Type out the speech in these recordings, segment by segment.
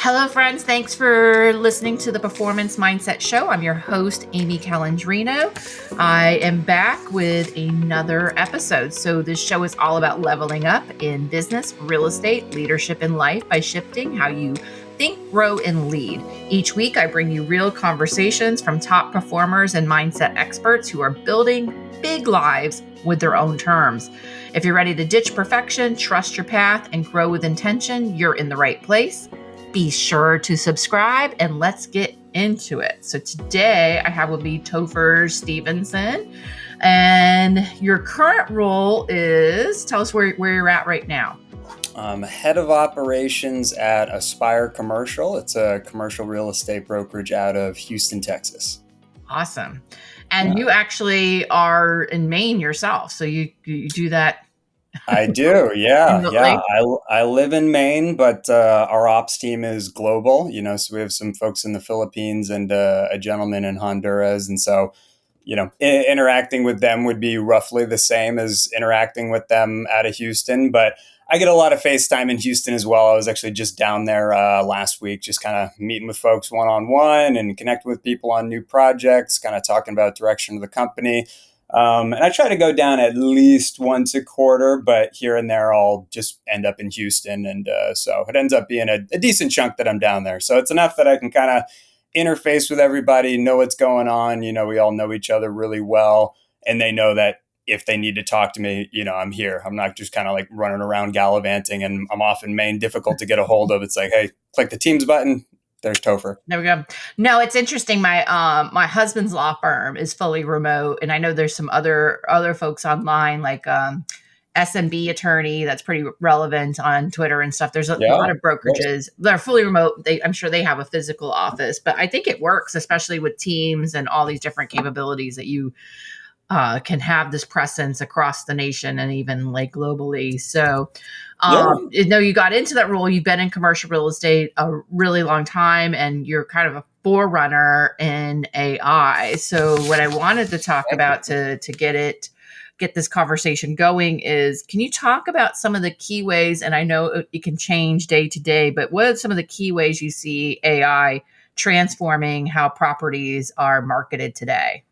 Hello, friends. Thanks for listening to the Performance Mindset Show. I'm your host, Amy Calandrino. I am back with another episode. So, this show is all about leveling up in business, real estate, leadership, and life by shifting how you think, grow, and lead. Each week, I bring you real conversations from top performers and mindset experts who are building big lives with their own terms. If you're ready to ditch perfection, trust your path, and grow with intention, you're in the right place. Be sure to subscribe and let's get into it. So today I have with me Topher Stephenson, and your current role is, tell us where you're at right now. I'm head of operations at Aspire Commercial. It's a commercial real estate brokerage out of Houston, Texas. Awesome. And you actually are in Maine yourself. So you do that. I do. Yeah. I live in Maine, but our ops team is global, so we have some folks in the Philippines and a gentleman in Honduras. And so, interacting with them would be roughly the same as interacting with them out of Houston. But I get a lot of FaceTime in Houston as well. I was actually just down there last week, just kind of meeting with folks one-on-one and connecting with people on new projects, kind of talking about direction of the company. And I try to go down at least once a quarter, but here and there I'll just end up in Houston. And so it ends up being a decent chunk that I'm down there. So it's enough that I can kind of interface with everybody, know what's going on. We all know each other really well. And they know that if they need to talk to me, I'm here. I'm not just kind of like running around gallivanting, and I'm often Maine difficult to get a hold of. It's like, hey, click the Teams button. There's Topher. There we go. No, it's interesting. My husband's law firm is fully remote, and I know there's some other folks online like SMB attorney that's pretty relevant on Twitter and stuff. There's a lot of brokerages that are fully remote. I'm sure they have a physical office, but I think it works, especially with Teams and all these different capabilities that you can have this presence across the nation and even like globally. So, you got into that role. You've been in commercial real estate a really long time, and you're kind of a forerunner in AI. So, what I wanted to talk about to get this conversation going is, can you talk about some of the key ways? And I know it can change day to day, but what are some of the key ways you see AI transforming how properties are marketed today?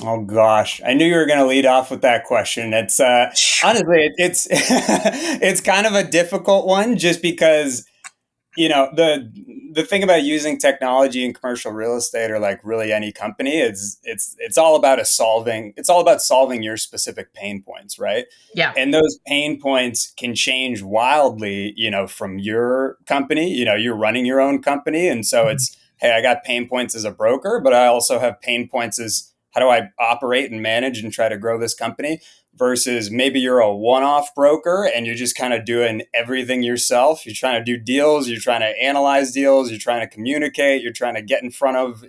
Oh gosh, I knew you were going to lead off with that question. It's honestly, it's it's kind of a difficult one, just because the thing about using technology in commercial real estate, or like really any company, is it's all about solving your specific pain points, right? Yeah. And those pain points can change wildly, from your company. You're running your own company, and so it's, hey, I got pain points as a broker, but I also have pain points as, how do I operate and manage and try to grow this company? Versus maybe you're a one-off broker and you're just kind of doing everything yourself. You're trying to do deals, you're trying to analyze deals, you're trying to communicate, you're trying to get in front of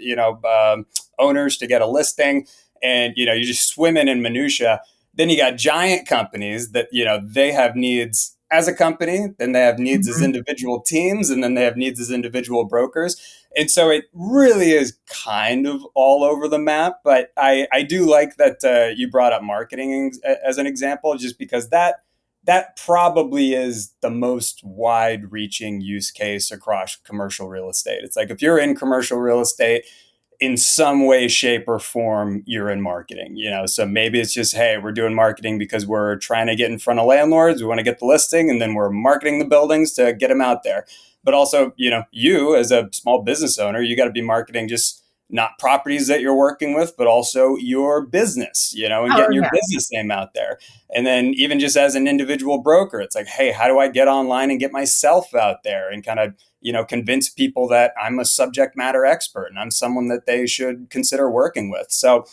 owners to get a listing, and you're just swimming in minutia. Then you got giant companies that they have needs as a company, then they have needs as individual teams, and then they have needs as individual brokers. And so it really is kind of all over the map. But I do like that you brought up marketing as an example, just because that probably is the most wide-reaching use case across commercial real estate. It's like, if you're in commercial real estate, in some way, shape, or form, you're in marketing. So maybe it's just, hey, we're doing marketing because we're trying to get in front of landlords. We want to get the listing, and then we're marketing the buildings to get them out there. But also, you as a small business owner, you got to be marketing just not properties that you're working with, but also your business, and getting your business name out there. And then even just as an individual broker, it's like, hey, how do I get online and get myself out there and kind of, convince people that I'm a subject matter expert and I'm someone that they should consider working with. So,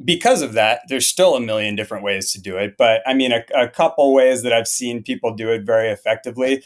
because of that, there's still a million different ways to do it. But I mean, a couple ways that I've seen people do it very effectively,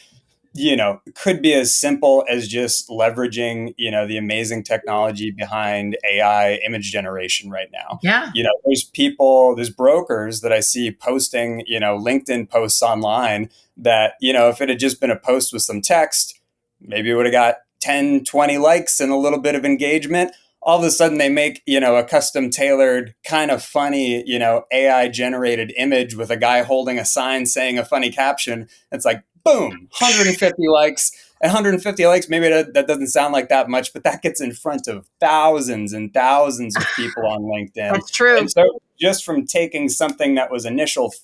could be as simple as just leveraging, the amazing technology behind AI image generation right now. Yeah. There's brokers that I see posting, LinkedIn posts online that, if it had just been a post with some text, maybe it would have got 10, 20 likes and a little bit of engagement. All of a sudden they make, a custom tailored kind of funny, AI generated image with a guy holding a sign saying a funny caption. It's like, boom, 150 likes. And 150 likes, maybe that doesn't sound like that much, but that gets in front of thousands and thousands of people on LinkedIn. That's true. And so just from taking something that was an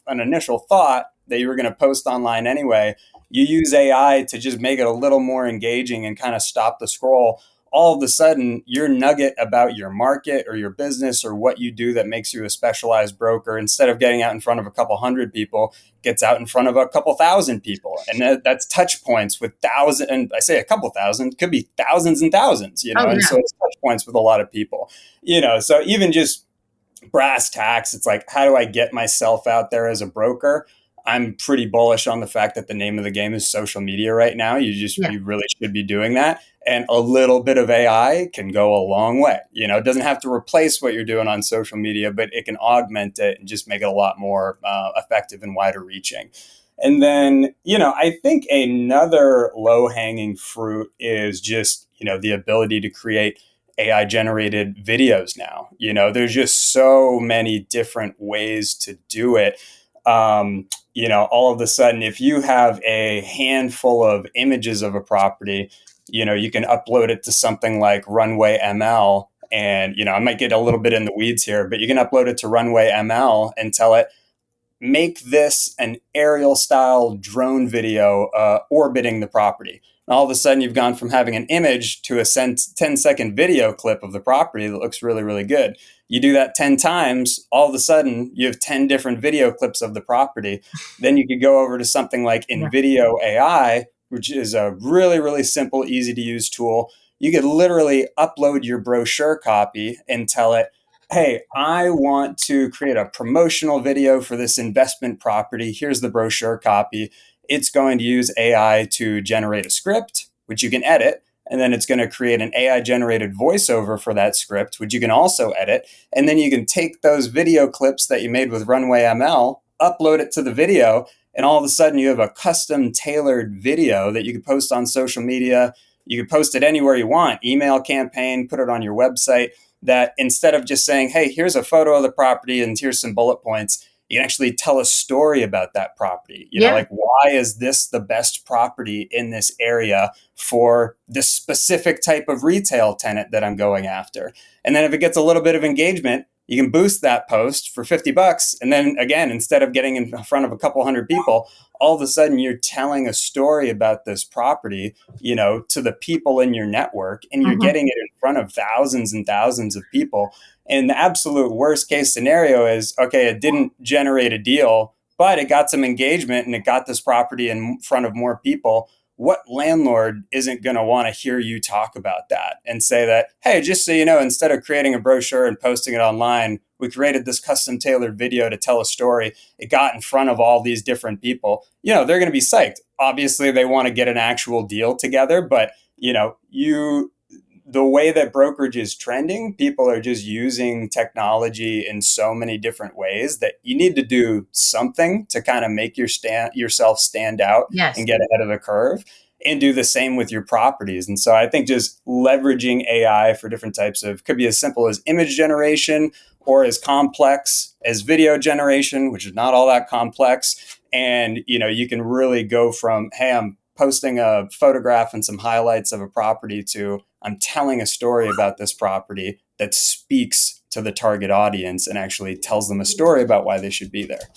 initial thought that you were going to post online anyway, you use AI to just make it a little more engaging and kind of stop the scroll. All of a sudden, your nugget about your market or your business or what you do that makes you a specialized broker, instead of getting out in front of a couple hundred people, gets out in front of a couple thousand people. And that's touch points with thousands. And I say a couple thousand, could be thousands and thousands, Oh, and yeah. so it's touch points with a lot of people, so even just brass tacks, it's like, how do I get myself out there as a broker? I'm pretty bullish on the fact that the name of the game is social media right now. Yeah. You really should be doing that. And a little bit of AI can go a long way. It doesn't have to replace what you're doing on social media, but it can augment it and just make it a lot more effective and wider reaching. And then, I think another low hanging fruit is just, the ability to create AI generated videos now. There's just so many different ways to do it. All of a sudden, if you have a handful of images of a property, you can upload it to something like Runway ML. And, I might get a little bit in the weeds here, but you can upload it to Runway ML and tell it, make this an aerial style drone video orbiting the property. And all of a sudden, you've gone from having an image to a 10-second video clip of the property that looks really, really good. You do that 10 times, all of a sudden, you have 10 different video clips of the property. Then you could go over to something like InVideo AI, which is a really, really simple, easy to use tool. You could literally upload your brochure copy and tell it, hey, I want to create a promotional video for this investment property. Here's the brochure copy. It's going to use AI to generate a script, which you can edit. And then it's going to create an AI generated voiceover for that script, which you can also edit. And then you can take those video clips that you made with Runway ML, upload it to the video, and all of a sudden you have a custom tailored video that you can post on social media. You can post it anywhere you want, email campaign, put it on your website, that instead of just saying, hey, here's a photo of the property and here's some bullet points, you can actually tell a story about that property. Like, why is this the best property in this area for this specific type of retail tenant that I'm going after? And then if it gets a little bit of engagement, you can boost that post for $50. And then again, instead of getting in front of a couple hundred people, all of a sudden you're telling a story about this property, to the people in your network, and you're getting it in front of thousands and thousands of people. And the absolute worst case scenario is, okay, it didn't generate a deal, but it got some engagement and it got this property in front of more people. What landlord isn't going to want to hear you talk about that and say that, hey, just so you know, instead of creating a brochure and posting it online, we created this custom tailored video to tell a story. It got in front of all these different people. They're going to be psyched. Obviously, they want to get an actual deal together, but the way that brokerage is trending, people are just using technology in so many different ways that you need to do something to kind of make yourself stand out and get ahead of the curve, and do the same with your properties. And so I think just leveraging AI for different types of, could be as simple as image generation or as complex as video generation, which is not all that complex. And, you can really go from, hey, I'm posting a photograph and some highlights of a property to, I'm telling a story about this property that speaks to the target audience and actually tells them a story about why they should be there.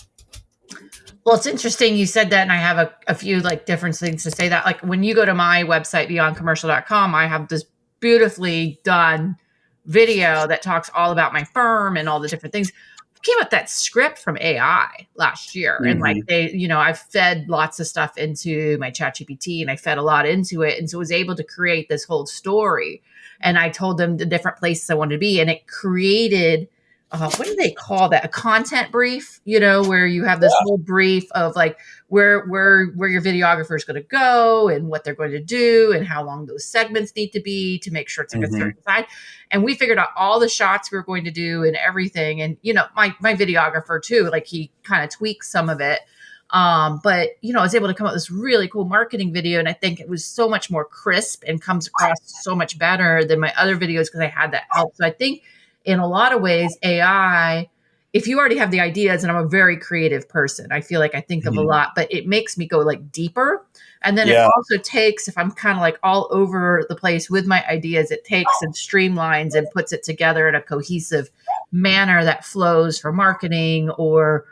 Well, it's interesting you said that, and I have a few different things to say that. Like when you go to my website, beyondcommercial.com, I have this beautifully done video that talks all about my firm and all the different things. I came up with that script from AI last year. And I've fed lots of stuff into my ChatGPT, and I fed a lot into it. And so I was able to create this whole story. And I told them the different places I wanted to be, and it created what do they call that? A content brief, where you have this whole brief of where your videographer is going to go and what they're going to do and how long those segments need to be to make sure it's a certain side. And we figured out all the shots we were going to do and everything. And, my videographer too, he kind of tweaks some of it. But I was able to come up with this really cool marketing video. And I think it was so much more crisp and comes across so much better than my other videos because I had that help. So I think in a lot of ways, AI if you already have the ideas, and I'm a very creative person, I feel like I think of a Mhm. lot, but it makes me go like deeper. And then it Yeah, also takes, if I'm kind of like all over the place with my ideas, it takes and streamlines and puts it together in a cohesive manner that flows for marketing or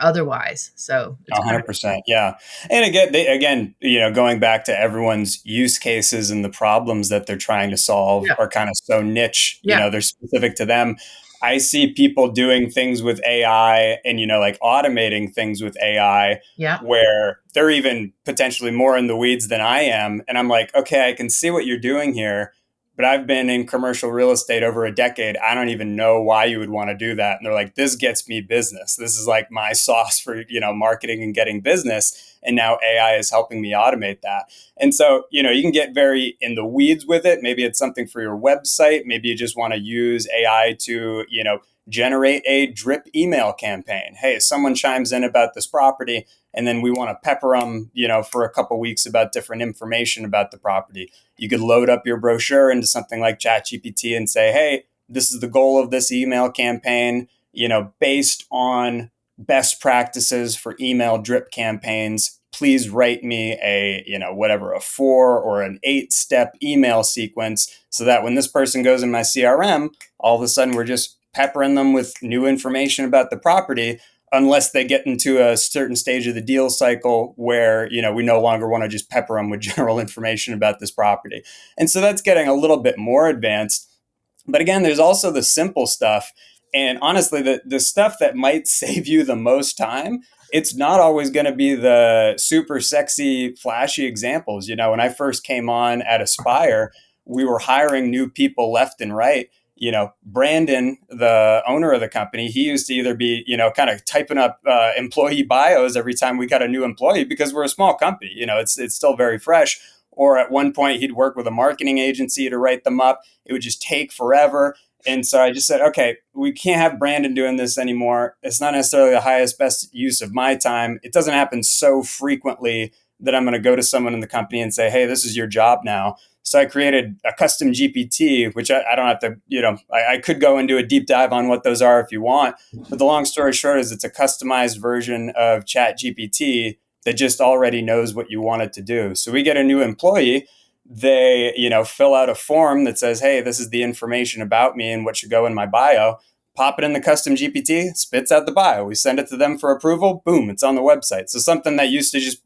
otherwise. So it's kind of 100%. Yeah. And again, going back to everyone's use cases and the problems that they're trying to solve yeah, are kind of so niche, yeah, they're specific to them. I see people doing things with AI and, like automating things with AI yeah. where they're even potentially more in the weeds than I am. And I'm like, okay, I can see what you're doing here, but I've been in commercial real estate over a decade. I don't even know why you would want to do that. And they're like, this gets me business. This is like my sauce for, marketing and getting business. And now AI is helping me automate that. And so, you can get very in the weeds with it. Maybe it's something for your website. Maybe you just want to use AI to, generate a drip email campaign. Hey, someone chimes in about this property, and then we want to pepper them, for a couple weeks about different information about the property. You could load up your brochure into something like ChatGPT and say, hey, this is the goal of this email campaign, based on best practices for email drip campaigns. Please write me a, whatever, a 4 or an 8-step email sequence so that when this person goes in my CRM, all of a sudden we're just peppering them with new information about the property, unless they get into a certain stage of the deal cycle where we no longer want to just pepper them with general information about this property. And so that's getting a little bit more advanced. But again, there's also the simple stuff. And honestly, the stuff that might save you the most time, it's not always going to be the super sexy, flashy examples. When I first came on at Aspire, we were hiring new people left and right. Brandon, the owner of the company, he used to either be, kind of typing up employee bios every time we got a new employee because we're a small company. It's still very fresh. Or at one point, he'd work with a marketing agency to write them up. It would just take forever. And so I just said, okay, we can't have Brandon doing this anymore. It's not necessarily the highest, best use of my time. It doesn't happen so frequently that I'm going to go to someone in the company and say, hey, this is your job now. So I created a custom GPT, which I don't have to, I could go into a deep dive on what those are if you want. But the long story short is it's a customized version of Chat GPT that just already knows what you want it to do. So we get a new employee, they, fill out a form that says, hey, this is the information about me and what should go in my bio. Pop it in the custom GPT, spits out the bio. We send it to them for approval. Boom, it's on the website. So something that used to just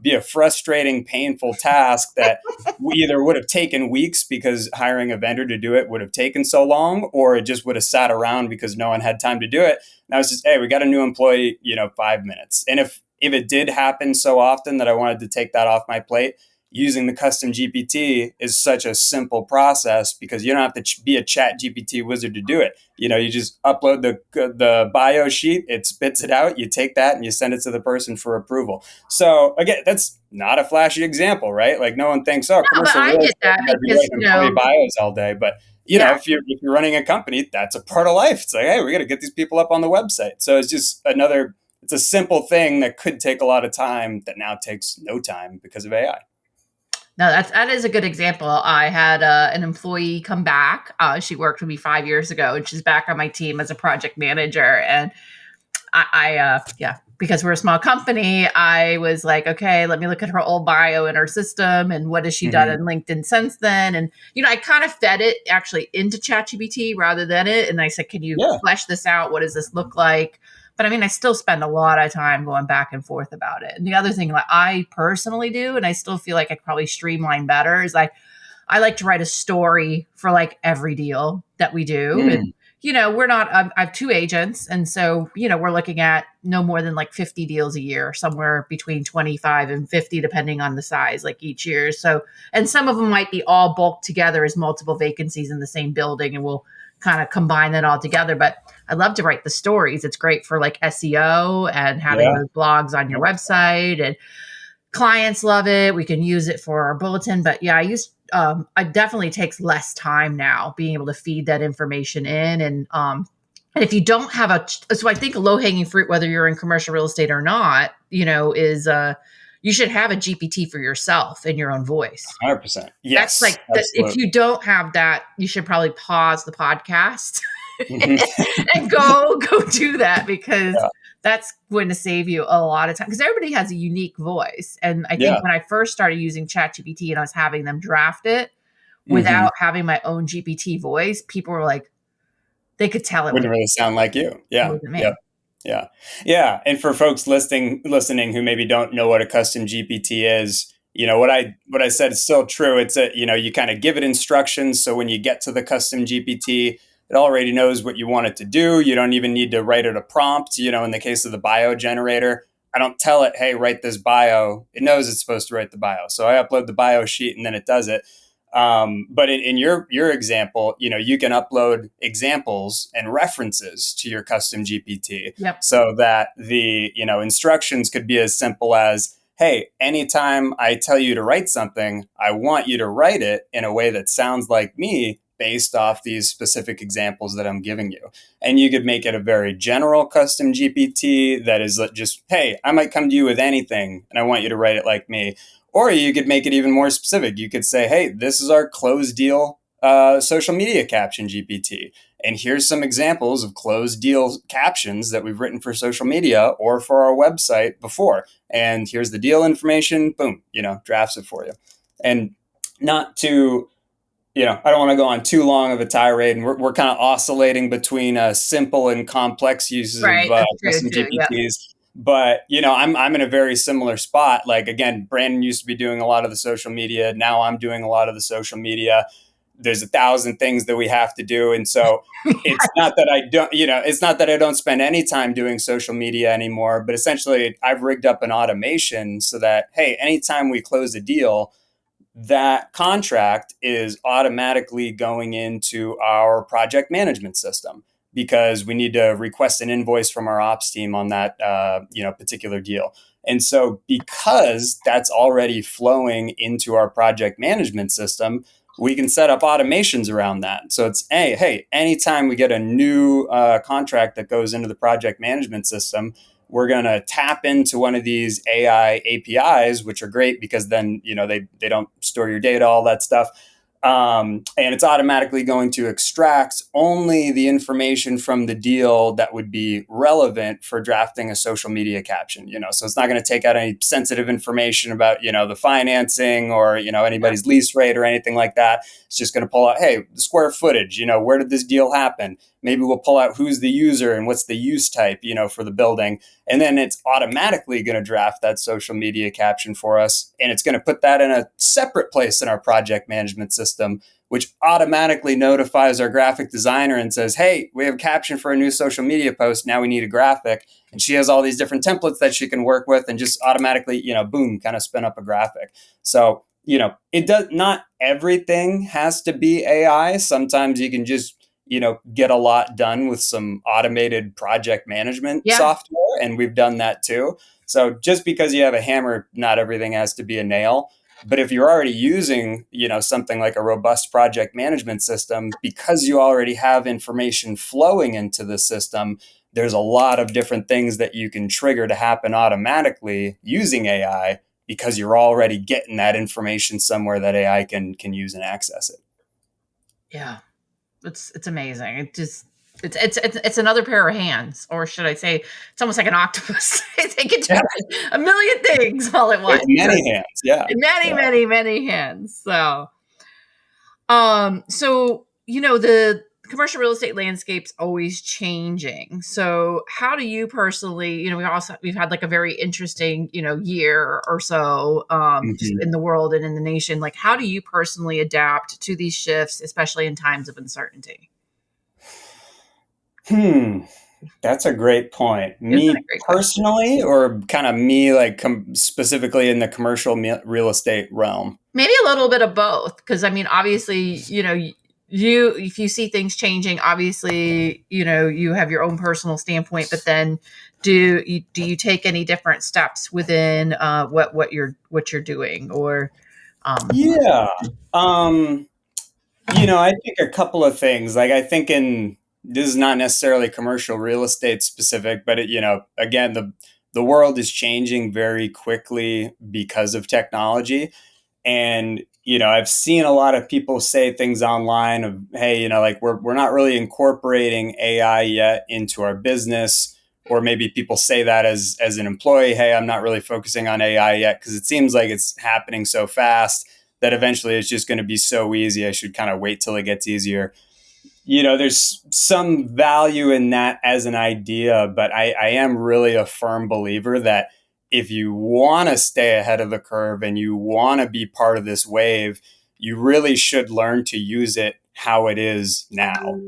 be a frustrating, painful task that we either would have taken weeks because hiring a vendor to do it would have taken so long, or it just would have sat around because no one had time to do it. Now it's just, hey, we got a new employee, 5 minutes. And if it did happen so often that I wanted to take that off my plate, using the custom GPT is such a simple process because you don't have to be a Chat GPT wizard to do it. You just upload the bio sheet, it spits it out, you take that and you send it to the person for approval. So again, that's not a flashy example, right? Like no one thinks, oh, No, but commercial I real get estate, that you gotta be because, writing employee bios all day. But yeah. if you're running a company, that's a part of life. It's like, hey, we got to get these people up on the website. So it's just it's a simple thing that could take a lot of time that now takes no time because of AI. No, that is a good example. I had an employee come back. She worked with me 5 years ago, and she's back on my team as a project manager. And yeah, because we're a small company, I was like, okay, let me look at her old bio in her system and what has she done Mm-hmm. in LinkedIn since then. And I kind of fed it actually into ChatGPT rather than it, and I said, can you Yeah. flesh this out? What does this look like? But I mean, I still spend a lot of time going back and forth about it. And the other thing that I personally do, and I still feel like I could probably streamline better, is I like to write a story for like every deal that we do. And, Mm. we're not, I have two agents. And so, we're looking at no more than like 50 deals a year, somewhere between 25 and 50, depending on the size, like each year. So, and some of them might be all bulked together as multiple vacancies in the same building, and we'll kind of combine that all together. But I love to write the stories. It's great for like SEO and having Yeah. those blogs on your website, and clients love it. We can use it for our bulletin. But yeah, it definitely takes less time now being able to feed that information in. And if you don't have so I think a low hanging fruit, whether you're in commercial real estate or not, is you should have a GPT for yourself in your own voice. 100%. That's Yes, like, if absolutely. you don't have that, you should probably pause the podcast Mhm. and go do that, because Yeah. that's going to save you a lot of time, because everybody has a unique voice. And I think Yeah. when I first started using ChatGPT and I was having them draft it Hmm. without having my own GPT voice, people were like, they could tell Wouldn't really sound like you. it Yeah. wasn't Yep. me. Yeah. Yeah. And for folks listening who maybe don't know what a custom GPT is, what I said is still true. It's you kind of give it instructions. So when you get to the custom GPT, it already knows what you want it to do. You don't even need to write it a prompt. In the case of the bio generator, I don't tell it, hey, write this bio. It knows it's supposed to write the bio. So I upload the bio sheet and then it does it. But in your example, you can upload examples and references to your custom GPT, Yep. so that the instructions could be as simple as, hey, anytime I tell you to write something, I want you to write it in a way that sounds like me, based off these specific examples that I'm giving you. And you could make it a very general custom GPT that is just, hey, I might come to you with anything and I want you to write it like me. Or you could make it even more specific. You could say, hey, this is our closed deal social media caption GPT. And here's some examples of closed deal captions that we've written for social media or for our website before. And here's the deal information. Boom, drafts it for you. And not to, I don't want to go on too long of a tirade. And we're kind of oscillating between simple and complex uses of Right. That's true custom too. Yep. GPTs. But I'm in a very similar spot. Like, again, Brandon used to be doing a lot of the social media. Now I'm doing a lot of the social media. There's 1,000 things that we have to do, and so it's not that I don't. It's not that I don't spend any time doing social media anymore. But essentially, I've rigged up an automation so that, hey, anytime we close a deal, that contract is automatically going into our project management system, because we need to request an invoice from our ops team on that particular deal. And so, because that's already flowing into our project management system, we can set up automations around that. So it's, hey, anytime we get a new contract that goes into the project management system, we're going to tap into one of these AI APIs, which are great because then, they don't store your data, all that stuff. And it's automatically going to extract only the information from the deal that would be relevant for drafting a social media caption. So it's not going to take out any sensitive information about, the financing or, anybody's lease rate or anything like that. It's just going to pull out, hey, the square footage, where did this deal happen? Maybe we'll pull out who's the user and what's the use type, for the building. And then it's automatically going to draft that social media caption for us. And it's going to put that in a separate place in our project management system, which automatically notifies our graphic designer and says, hey, we have a caption for a new social media post. Now we need a graphic. And she has all these different templates that she can work with and just automatically, boom, kind of spin up a graphic. So, it does not everything has to be AI. Sometimes you can just get a lot done with some automated project management Yeah. software. And we've done that too. So just because you have a hammer, not everything has to be a nail. But if you're already using, something like a robust project management system, because you already have information flowing into the system, there's a lot of different things that you can trigger to happen automatically using AI, because you're already getting that information somewhere that AI can use and access it. Yeah. It's amazing. It's another pair of hands, or should I say, it's almost like an octopus. They can do Yeah, a million things all at once. it's many hands. Yeah. Many, Yeah. many, many hands. So the commercial real estate landscape's always changing. So how do you personally, we've had like a very interesting, year or so, just Mhm. in the world and in the nation. Like, how do you personally adapt to these shifts, especially in times of uncertainty? Hmm. That's a great point. Isn't that a Me great question? personally, or kind of me, like specifically in the commercial real estate realm? Maybe a little bit of both, because I mean, obviously, you if you see things changing, obviously, you have your own personal standpoint, but then do you take any different steps within what you're doing, or Yeah. Um, I think a couple of things. Like, I think this is not necessarily commercial real estate specific, but again, the world is changing very quickly because of technology. And I've seen a lot of people say things online of, hey, like we're not really incorporating AI yet into our business. Or maybe people say that as an employee, hey, I'm not really focusing on AI yet because it seems like it's happening so fast that eventually it's just going to be so easy. I should kind of wait till it gets easier. There's some value in that as an idea, but I am really a firm believer that if you want to stay ahead of the curve and you want to be part of this wave, you really should learn to use it how it is now.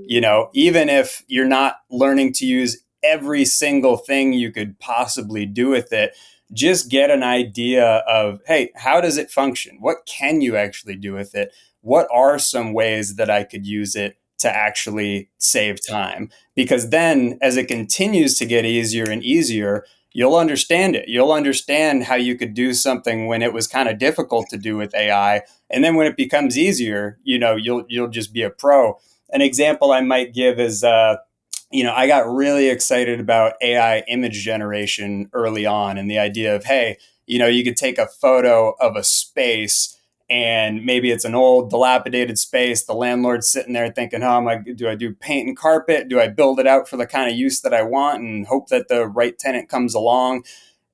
Even if you're not learning to use every single thing you could possibly do with it, just get an idea of, hey, how does it function? What can you actually do with it? What are some ways that I could use it to actually save time? Because then as it continues to get easier and easier, you'll understand it. You'll understand how you could do something when it was kind of difficult to do with AI. And then when it becomes easier, you'll just be a pro. An example I might give is, I got really excited about AI image generation early on, and the idea of, hey, you could take a photo of a space and maybe it's an old dilapidated space. The landlord's sitting there thinking, oh, do I do paint and carpet? Do I build it out for the kind of use that I want and hope that the right tenant comes along?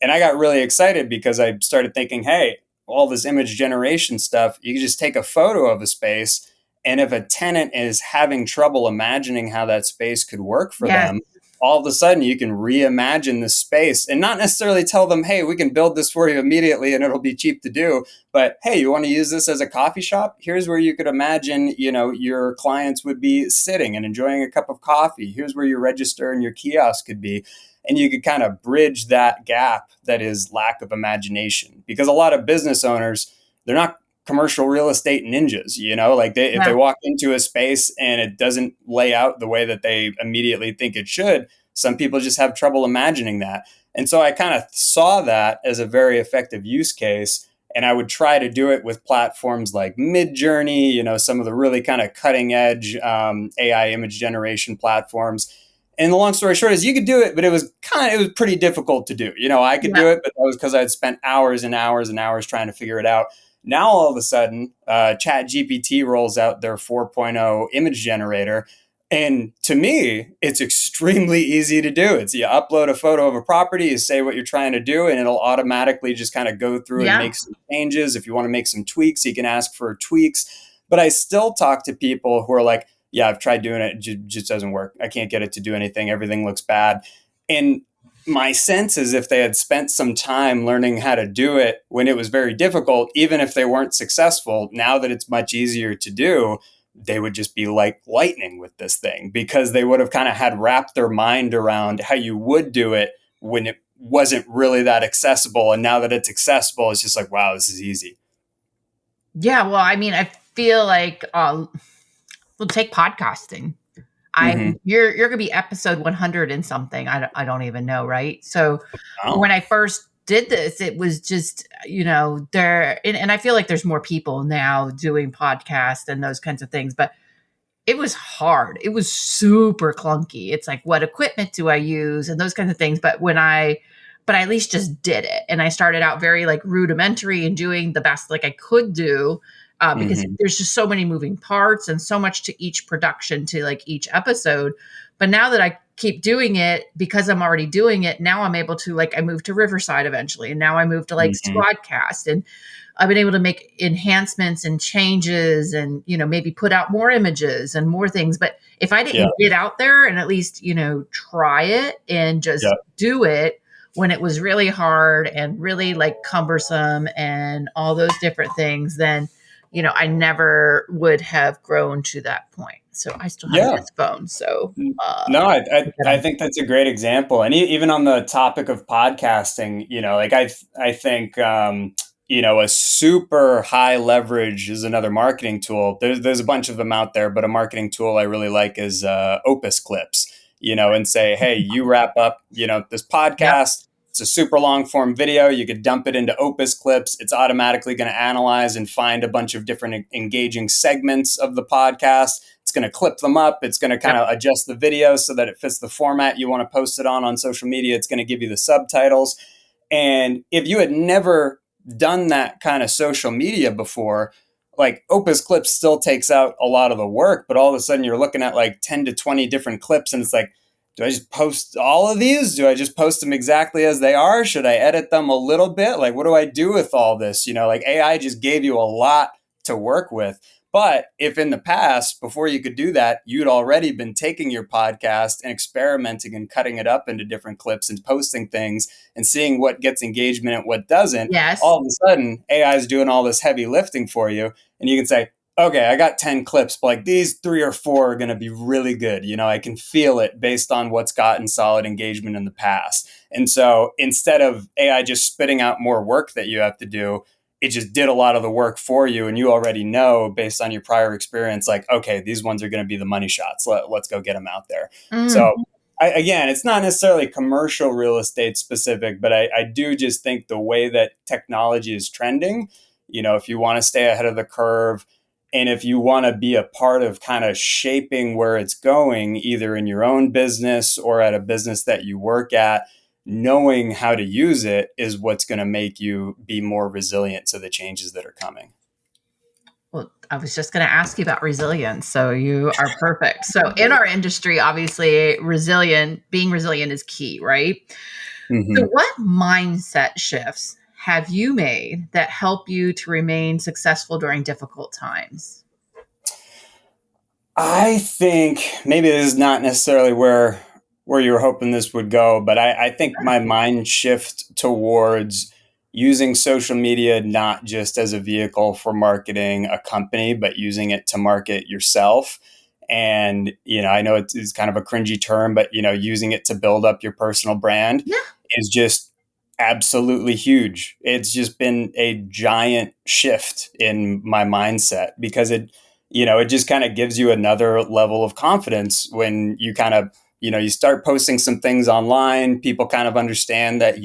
And I got really excited because I started thinking, hey, all this image generation stuff, you can just take a photo of a space. And if a tenant is having trouble imagining how that space could work for Yes. them, all of a sudden you can reimagine the space and not necessarily tell them, hey, we can build this for you immediately and it'll be cheap to do. But hey, you want to use this as a coffee shop? Here's where you could imagine, your clients would be sitting and enjoying a cup of coffee. Here's where your register and your kiosk could be. And you could kind of bridge that gap that is lack of imagination. Because a lot of business owners, they're not commercial real estate ninjas, if they walk into a space and it doesn't lay out the way that they immediately think it should, some people just have trouble imagining that. And so I kind of saw that as a very effective use case. And I would try to do it with platforms like Midjourney, some of the really kind of cutting edge AI image generation platforms. And the long story short is you could do it, but it was pretty difficult to do. I could do it, but that was because I'd spent hours and hours and hours trying to figure it out. Now, all of a sudden, Chat GPT rolls out their 4.0 image generator. And to me, it's extremely easy to do. It's you upload a photo of a property, you say what you're trying to do, and it'll automatically just kind of go through and make some changes. If you want to make some tweaks, you can ask for tweaks. But I still talk to people who are like, yeah, I've tried doing it. It just doesn't work. I can't get it to do anything. Everything looks bad. And my sense is if they had spent some time learning how to do it when it was very difficult, even if they weren't successful, now that it's much easier to do, they would just be like lightning with this thing because they would have kind of had wrapped their mind around how you would do it when it wasn't really that accessible. And now that it's accessible, it's just like, wow, this is easy. Yeah. Well, I mean, I feel like, we'll take podcasting. You're going to be episode 100 and something. I don't even know. Right. So when I first did this, it was just, there, and I feel like there's more people now doing podcasts and those kinds of things, but it was hard. It was super clunky. It's like, what equipment do I use and those kinds of things. But I at least just did it. And I started out very like rudimentary and doing the best like I could do. Because there's just so many moving parts and so much to each production, to like each episode. But now that I keep doing it, because I'm already doing it, now I'm able to, like, I moved to Riverside eventually, and now I moved to like Squadcast, and I've been able to make enhancements and changes and, maybe put out more images and more things. But if I didn't get out there and at least, try it and just do it when it was really hard and really like cumbersome and all those different things, then I never would have grown to that point. So I still have this phone. So no, I think that's a great example. And even on the topic of podcasting, like I think a super high leverage is another marketing tool. There's a bunch of them out there, but a marketing tool I really like is Opus Clips. And say, hey, you wrap up, this podcast. It's a super long form video. You could dump it into Opus Clips. It's automatically going to analyze and find a bunch of different engaging segments of the podcast. It's going to clip them up. It's going to kind of adjust the video so that it fits the format you want to post it on social media. It's going to give you the subtitles. And if you had never done that kind of social media before, like Opus Clips still takes out a lot of the work, but all of a sudden you're looking at like 10 to 20 different clips, and it's like, do I just post all of these? Do I just post them exactly as they are? Should I edit them a little bit? Like, what do I do with all this? Like AI just gave you a lot to work with. But if in the past, before you could do that, you'd already been taking your podcast and experimenting and cutting it up into different clips and posting things and seeing what gets engagement and what doesn't, Yes. all of a sudden AI is doing all this heavy lifting for you. And you can say, okay, I got 10 clips, but like these 3 or 4 are going to be really good. I can feel it based on what's gotten solid engagement in the past. And so instead of AI just spitting out more work that you have to do, it just did a lot of the work for you. And you already know based on your prior experience, like, okay, these ones are going to be the money shots. Let's go get them out there. Mm. So again, it's not necessarily commercial real estate specific, but I do just think the way that technology is trending, if you want to stay ahead of the curve, and if you want to be a part of kind of shaping where it's going, either in your own business or at a business that you work at, knowing how to use it is what's going to make you be more resilient to the changes that are coming. Well, I was just going to ask you about resilience. So you are perfect. So in our industry, obviously, being resilient is key, right? So Mm-hmm. what mindset shifts have you made that help you to remain successful during difficult times? I think maybe this is not necessarily where you were hoping this would go, but I think my mind shift towards using social media not just as a vehicle for marketing a company, but using it to market yourself. And I know it's kind of a cringy term, but using it to build up your personal brand Yeah. is just absolutely huge. It's just been a giant shift in my mindset because it just kind of gives you another level of confidence when you kind of, you start posting some things online. People kind of understand that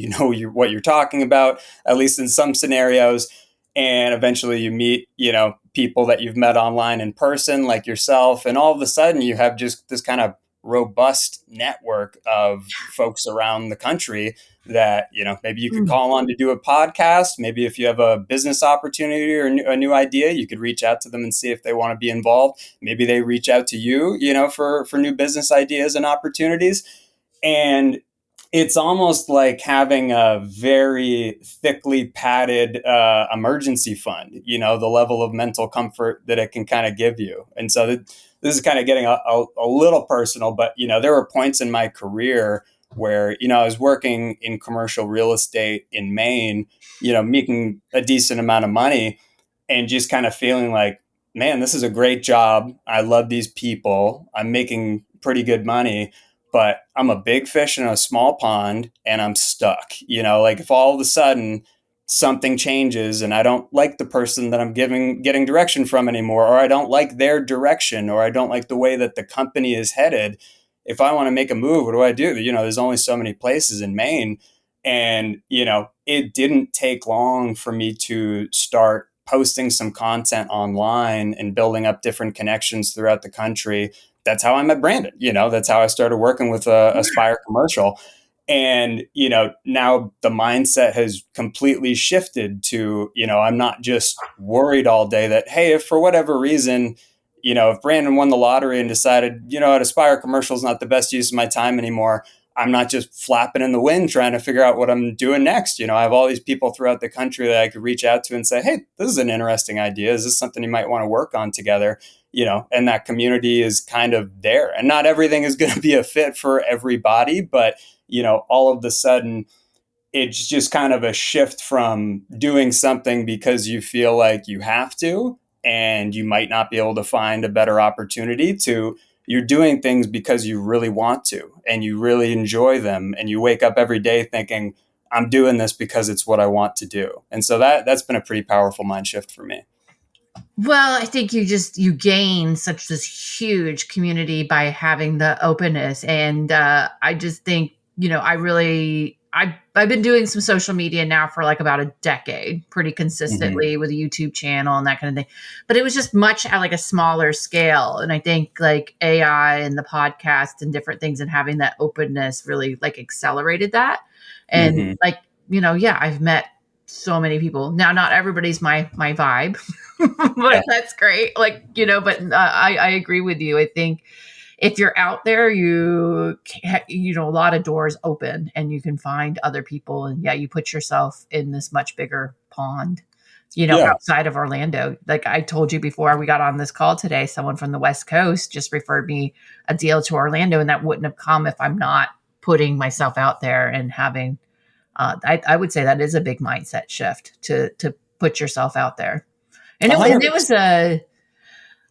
what you're talking about, at least in some scenarios. And eventually you meet, people that you've met online in person, like yourself. And all of a sudden you have just this kind of robust network of folks around the country that maybe you could Mm. call on to do a podcast. Maybe if you have a business opportunity or a new idea, you could reach out to them and see if they want to be involved. Maybe they reach out to you, for new business ideas and opportunities. And it's almost like having a very thickly padded emergency fund, the level of mental comfort that it can kind of give you. And so this is kind of getting a little personal, but there were points in my career where I was working in commercial real estate in Maine, making a decent amount of money, and just kind of feeling like, man, this is a great job. I love these people. I'm making pretty good money, but I'm a big fish in a small pond and I'm stuck. Like if all of a sudden something changes and I don't like the person that I'm getting direction from anymore, or I don't like their direction, or I don't like the way that the company is headed, if I want to make a move, what do I do? There's only so many places in Maine. And, it didn't take long for me to start posting some content online and building up different connections throughout the country. That's how I met Brandon. That's how I started working with Aspire Commercial. And, now the mindset has completely shifted to, I'm not just worried all day that, hey, if for whatever reason, if Brandon won the lottery and decided, at Aspire Commercial is not the best use of my time anymore, I'm not just flapping in the wind trying to figure out what I'm doing next. I have all these people throughout the country that I could reach out to and say, hey, this is an interesting idea. Is this something you might want to work on together? And that community is kind of there. And not everything is going to be a fit for everybody, but, all of the sudden, it's just kind of a shift from doing something because you feel like you have to and you might not be able to find a better opportunity to you're doing things because you really want to and you really enjoy them, and you wake up every day thinking, I'm doing this because it's what I want to do. And so that's been a pretty powerful mind shift for me. Well, I think you gain such this huge community by having the openness, and I just think I've been doing some social media now for like about a decade, pretty Mm-hmm. consistently with a YouTube channel and that kind of thing. But it was just much at like a smaller scale, and I think like AI and the podcast and different things and having that openness really like accelerated that. And Mm-hmm. like yeah, I've met so many people. Now, not everybody's my vibe, Yeah. but that's great. Like, but I agree with you. I think if you're out there, a lot of doors open and you can find other people. And yeah, you put yourself in this much bigger pond, Yeah. outside of Orlando. Like I told you before we got on this call today, someone from the West Coast just referred me a deal to Orlando, and that wouldn't have come if I'm not putting myself out there and having. I would say that is a big mindset shift to put yourself out there. And it was 100%.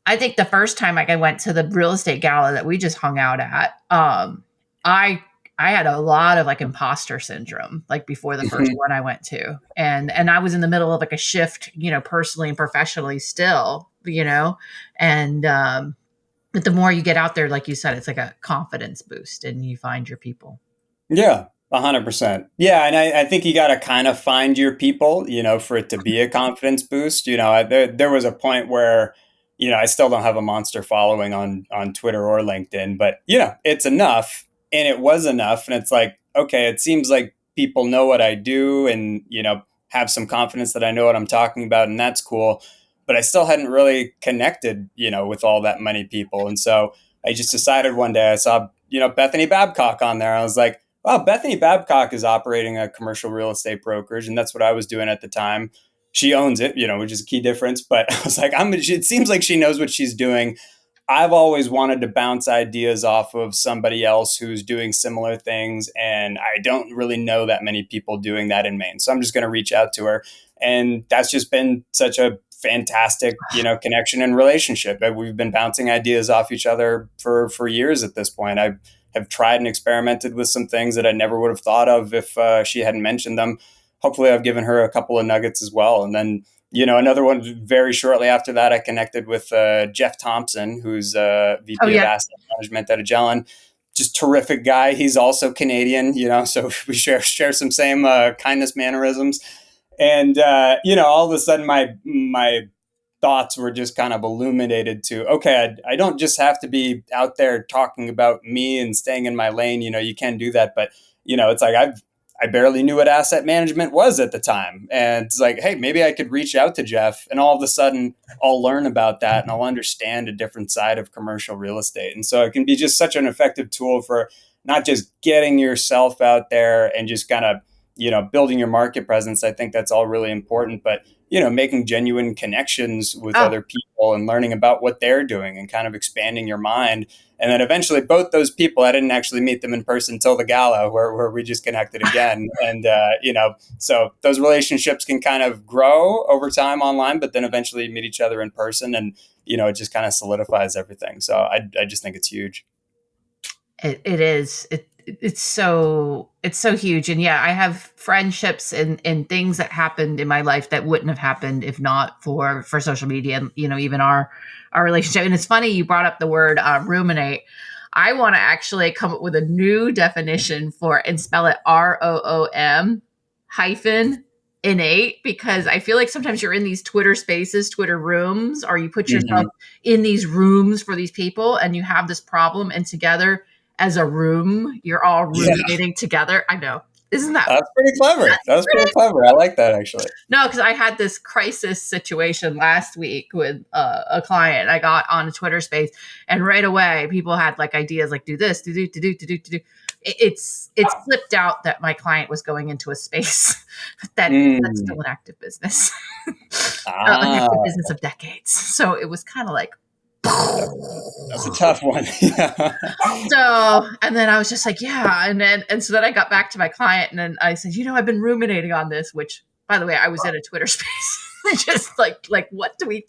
I think the first time like I went to the real estate gala that we just hung out at, I I had a lot of like imposter syndrome like before the first one I went to. And I was in the middle of like a shift, personally and professionally still, and but the more you get out there, like you said, it's like a confidence boost and you find your people. Yeah, 100%. Yeah, and I think you got to kind of find your people, for it to be a confidence boost. There was a point where, I still don't have a monster following on Twitter or LinkedIn, but it's enough, and it was enough, and it's like, okay, it seems like people know what I do, and have some confidence that I know what I'm talking about, and that's cool. But I still hadn't really connected, with all that many people, and so I just decided one day I saw, Bethany Babcock on there. I was like, wow, Bethany Babcock is operating a commercial real estate brokerage, and that's what I was doing at the time. She owns it, which is a key difference. But I was like, it seems like she knows what she's doing. I've always wanted to bounce ideas off of somebody else who's doing similar things, and I don't really know that many people doing that in Maine. So I'm just going to reach out to her, and that's just been such a fantastic, connection and relationship. We've been bouncing ideas off each other for years at this point. I have tried and experimented with some things that I never would have thought of if she hadn't mentioned them. Hopefully, I've given her a couple of nuggets as well. And then, another one very shortly after that, I connected with Jeff Thompson, who's VP of Asset Management at Magellan. Just terrific guy. He's also Canadian, so we share some same kindness mannerisms. And all of a sudden, my thoughts were just kind of illuminated to, okay, I don't just have to be out there talking about me and staying in my lane. You can do that, but it's like I barely knew what asset management was at the time, and it's like, hey, maybe I could reach out to Jeff, and all of a sudden I'll learn about that and I'll understand a different side of commercial real estate. And so it can be just such an effective tool for not just getting yourself out there and just kind of building your market presence. I think that's all really important, but making genuine connections with other people and learning about what they're doing and kind of expanding your mind. And then eventually both those people, I didn't actually meet them in person until the gala where we just connected again. And, so those relationships can kind of grow over time online, but then eventually meet each other in person, and, it just kind of solidifies everything. So I just think it's huge. It is. It's so huge. And yeah, I have friendships and things that happened in my life that wouldn't have happened if not for social media and, even our relationship. And it's funny you brought up the word ruminate. I want to actually come up with a new definition for and spell it ROOM hyphen innate, because I feel like sometimes you're in these Twitter spaces, Twitter rooms, or you put yourself in these rooms for these people and you have this problem, and together as a room, you're all ruminating together. I know. Isn't that? That's pretty clever. That's pretty clever. I like that, actually. No, because I had this crisis situation last week with a client. I got on a Twitter space, and right away, people had like ideas like do this, do. It slipped out that my client was going into a space that's still an active business, an active business of decades. So it was kind of like, that's a tough one. So, and then I was just like, yeah. And so then I got back to my client and then I said, I've been ruminating on this, which by the way, I was in a Twitter space, just like, what do we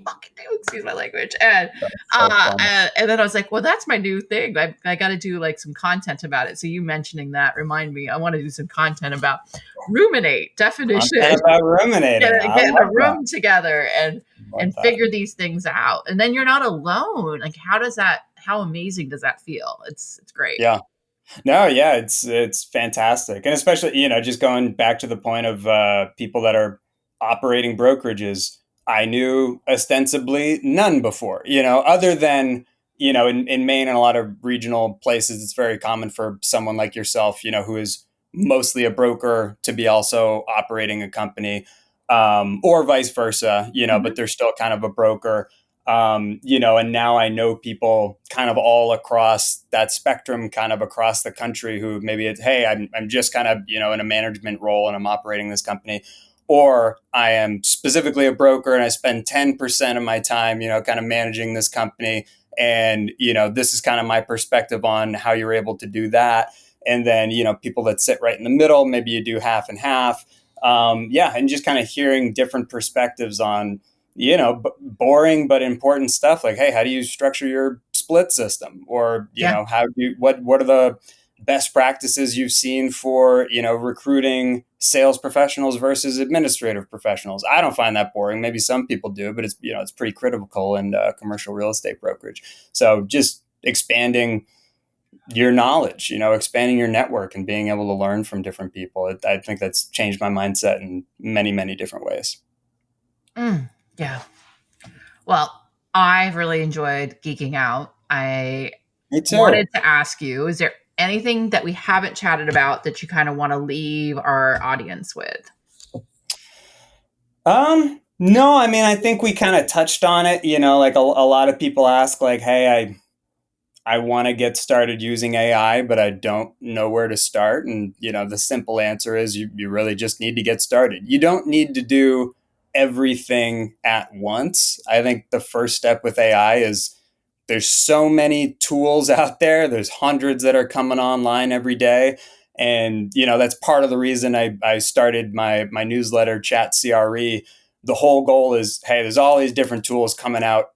fucking do? Excuse my language. And, and then I was like, well, that's my new thing. I got to do like some content about it. So you mentioning that remind me, I want to do some content about ruminate definition. About ruminating. Get in a room together and figure these things out. And then you're not alone. Like, how amazing does that feel? It's great. Yeah. No, yeah, it's fantastic. And especially, just going back to the point of people that are operating brokerages, I knew ostensibly none before, other than, in Maine and a lot of regional places, it's very common for someone like yourself, who is mostly a broker to be also operating a company, or vice versa, but they're still kind of a broker. And now I know people kind of all across that spectrum, kind of across the country, who maybe it's, hey, I'm just kind of, in a management role and I'm operating this company, or I am specifically a broker and I spend 10% of my time, kind of managing this company. And, this is kind of my perspective on how you're able to do that. And then, people that sit right in the middle, maybe you do half and half. And just kind of hearing different perspectives on, boring but important stuff like, hey, how do you structure your split system? Or, Yeah. how do you, what are the best practices you've seen for, recruiting sales professionals versus administrative professionals? I don't find that boring. Maybe some people do, but it's pretty critical in commercial real estate brokerage. So just expanding your knowledge, expanding your network and being able to learn from different people. I think that's changed my mindset in many, many different ways. Yeah. Well, I've really enjoyed geeking out. I Me too. wanted to ask you, is there anything that we haven't chatted about that you kind of want to leave our audience with? No, I mean, I think we kind of touched on it, like a lot of people ask like, hey, I want to get started using AI, but I don't know where to start. And, the simple answer is you really just need to get started. You don't need to do everything at once. I think the first step with AI is there's so many tools out there. There's hundreds that are coming online every day. And, that's part of the reason I started my newsletter, Chat CRE. The whole goal is, hey, there's all these different tools coming out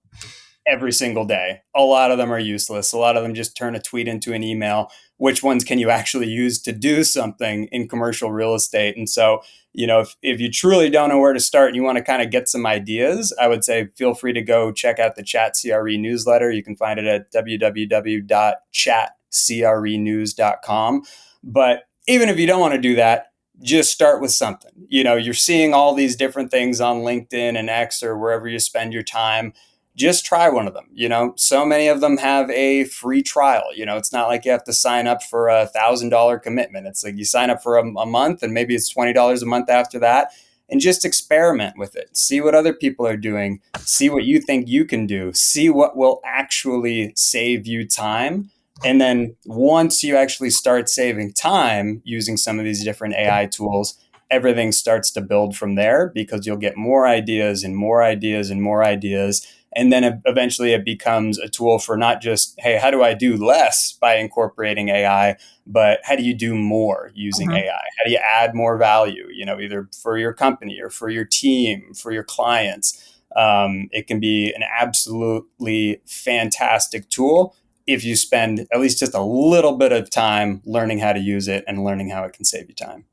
every single day. A lot of them are useless. A lot of them just turn a tweet into an email. Which ones can you actually use to do something in commercial real estate? And so, if you truly don't know where to start and you want to kind of get some ideas, I would say feel free to go check out the Chat CRE newsletter. You can find it at www.chatcrenews.com. But even if you don't want to do that, just start with something. You're seeing all these different things on LinkedIn and X or wherever you spend your time. Just try one of them. So many of them have a free trial. It's not like you have to sign up for $1,000 commitment. It's like you sign up for a month and maybe it's $20 a month after that, and just experiment with it. See what other people are doing. See what you think you can do. See what will actually save you time. And then once you actually start saving time using some of these different AI tools, everything starts to build from there, because you'll get more ideas and more ideas and more ideas. And then eventually it becomes a tool for not just, hey, how do I do less by incorporating AI, but how do you do more using AI? How do you add more value, either for your company or for your team, for your clients? It can be an absolutely fantastic tool if you spend at least just a little bit of time learning how to use it and learning how it can save you time.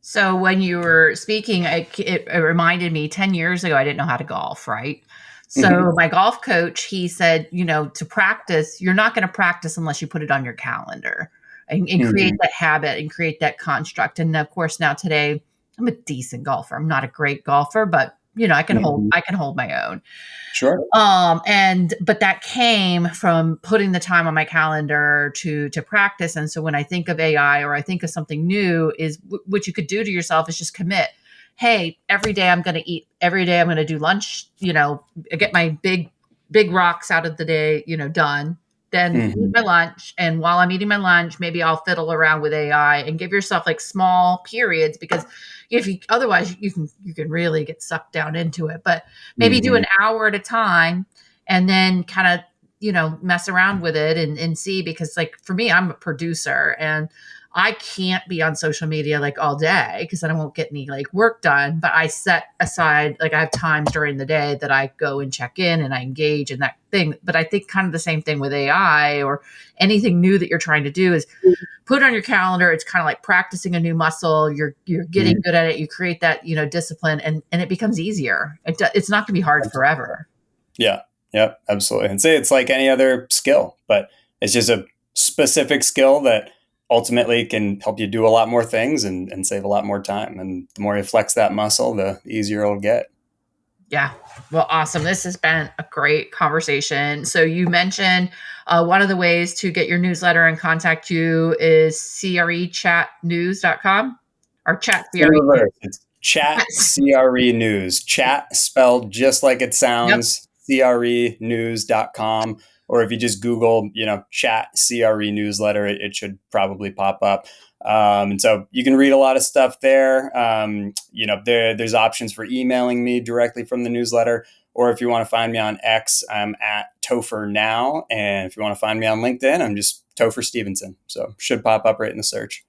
So when you were speaking, it reminded me 10 years ago, I didn't know how to golf, right? So my golf coach, he said, to practice, you're not going to practice unless you put it on your calendar and create that habit and create that construct. And of course, now today, I'm a decent golfer. I'm not a great golfer, but I can hold my own. Sure. But that came from putting the time on my calendar to practice. And so when I think of AI or I think of something new, is what you could do to yourself is just commit. Hey, every day I'm going to eat. Every day I'm going to do lunch. Get my big rocks out of the day. Done. Then eat my lunch, and while I'm eating my lunch, maybe I'll fiddle around with AI and give yourself like small periods, because if you otherwise you can really get sucked down into it. But maybe do an hour at a time, and then kind of mess around with it and see, because like for me, I'm a producer and I can't be on social media like all day, because then I won't get any like work done. But I set aside, like I have times during the day that I go and check in and I engage in that thing. But I think kind of the same thing with AI or anything new that you're trying to do is put it on your calendar. It's kind of like practicing a new muscle. You're getting good at it. You create that, discipline, and it becomes easier. It's not going to be hard forever. Yeah. Yep. Absolutely. And say it's like any other skill, but it's just a specific skill that ultimately can help you do a lot more things and save a lot more time. And the more you flex that muscle, the easier it'll get. Yeah. Well, awesome. This has been a great conversation. So you mentioned One of the ways to get your newsletter and contact you is CREChatnews.com or chat In CRE. reverse. It's Chat CRE News. Chat spelled just like it Yep. sounds, CREnews.com. Or if you just Google, Chat CRE Newsletter, it should probably pop up. And so you can read a lot of stuff there. There's options for emailing me directly from the newsletter. Or if you want to find me on X, I'm at Topher now. And if you want to find me on LinkedIn, I'm just Topher Stephenson. So should pop up right in the search.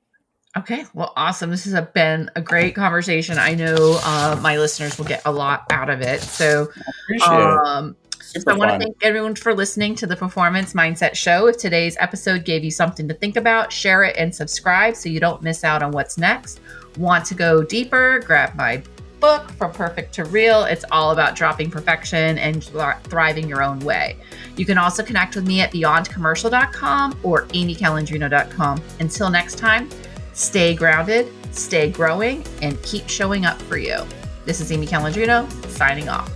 Okay, well, awesome. This has been a great conversation. I know my listeners will get a lot out of it. So, Appreciate it. Super I want to fun. thank everyone for listening to the Performance Mindset Show. If today's episode gave you something to think about, share it and subscribe so you don't miss out on what's next. Want to go deeper? Grab my book, From Perfect to Real. It's all about dropping perfection and thriving your own way. You can also connect with me at beyondcommercial.com or amycalandrino.com. Until next time, stay grounded, stay growing, and keep showing up for you. This is Amy Calandrino signing off.